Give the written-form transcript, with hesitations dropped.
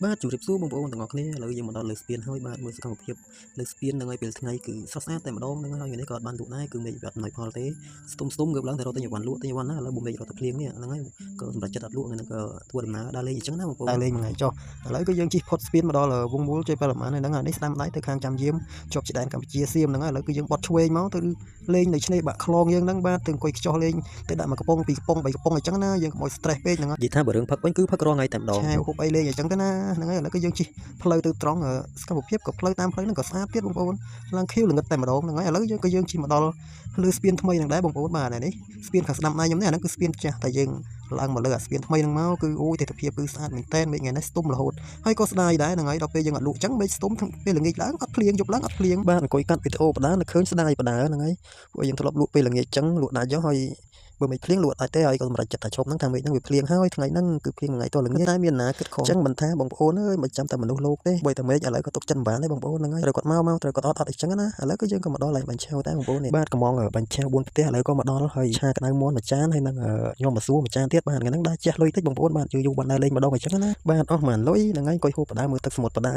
បាទជម្រាបសួរបងប្អូនទាំងអស់គ្នាឥឡូវយើងមកដល់លើស្ពានហើយបាទមើលសកម្មភាពលើស្ពានហ្នឹងហើយពេលថ្ងៃគឺស្រស់ស្អាតតែម្ដងហ្នឹងហើយថ្ងៃនេះក៏អត់បានលក់ដែរគឺមេឃវាអត់អំណោយផលទេស្ទុំងើបឡើងតែរត់ទិញអីវ៉ាន់លក់ទិញអីវ៉ាន់ណាឥឡូវបុំមេឃរត់តែភ្លៀងនេះហ្នឹងហើយក៏សម្រាប់ចិត្តអត់លក់ថ្ងៃហ្នឹងក៏ធ្វើដំណើរដើរលេងអញ្ចឹងណាបងប្អូនដើរលេងមួយថ្ងៃចុះឥឡូវគឺយើងជិះផុតស្ពានមកដល់វងមូលជ័យបលម៉ានហ្នឹងហើយនេះស្ដាំដៃទៅខាងចាំយាមជាប់ជាដែនកម្ពុជាសៀមហ្នឹងហើយឥឡូវគឺយើងបត់ឆ្វេងមកទៅលេងនៅឆ្នេរបាក់ខ្លងយើងហ្នឹងបាទទៅអង្គុយខ្ចោះលេងទៅដាក់មកកំប៉ុងពីរកំប៉ុង3កំប៉ុងអញ្ចឹងណាយើងកុំឲ្យ stress ពេកហ្នឹងនិយាយថាបើរឿងផឹកវិញគឺផឹករងថ្ងៃតែម្ដងឆែហូបអីលេងអញ្ចឹងទៅណាហ្នឹងហើយឥឡូវគឺយើងជិះផ្លូវទៅត្រង់សកម្មភាពក៏ផ្លូវតាមផ្លូវហ្នឹងក៏ស្អាតទៀតបងប្អូនឡើងខៀវល្ងឹតតែម្ដងហ្នឹងហើយឥឡូវយើងជិះមកដល់លើស្ពានថ្មីហ្នឹងដែរបងប្អូនបាទនេះស្ពានខាងស្ដាំដៃខ្ញុំនេះអាហ្នឹងគឺស្ពានចាស់តែយើងឡើងមកលើអាស្ពានថ្មីហ្នឹងមកគឺអូយទេសភាពគឺស្អាតមែនតើមេឃថ្ងៃនេះស្ទុំរហូតហើយក៏ស្ដាយដែរហ្នឹងហើយដល់ពេលយើងអត់លក់អញ្ចឹងមេឃស្ទុំពេលល្ងាចឡើងអត់ភ្លៀងយប់ឡើងអត់ភ្លៀងបាទអង្គុយកាត់វីដេអូបដានៅឃើញស្ដាយបដាហ្នឹងហើយពួកយើងធ្លាប់លក់ពេលល្ងាចអញ្ចឹងលក់ដាច់ចុះហើយបើមិនភ្លៀងលក់អត់ទេហើយក៏សម្រេចចិត្តតែឈប់ហ្នឹងថាមេឃហ្នឹងវាភ្លៀងហើយថ្ងៃហ្នឹងគឺភ្លៀងមួយថ្ងៃតល្ងាចតែមានណាគិតខុសអញ្ចឹងមិនថាបងប្អូនអើយមិនចាំតែមនុស្សលោកទេបើតែមេឃឥឡូវក៏ទុកចិត្តមិនបានដែរបងប្អូនហ្នឹងហើយត្រូវគាត់មកត្រូវគាត់អត់អញ្ចឹងណាឥឡូវគឺយើងក៏មកដល់ហើយបាញ់ឆាវតែបងប្អូននេះបាទកំងបាញ់ឆាវ4ផ្ទះឥឡូវក៏មកដល់ហើយឆាក្តៅមាន់មួយចានហើយនឹងខ្ញុំមកសួរមួយចានទៀតបាទថ្ងៃហ្នឹងដែរជះលុយតិចបងប្អូនបាទយូរបានដើរលេងម្ដងអញ្ចឹងណាបាទអស់មួយលុយហ្នឹងហើយអង្គុយហូបបដាមើលទឹកសមុទ្របដា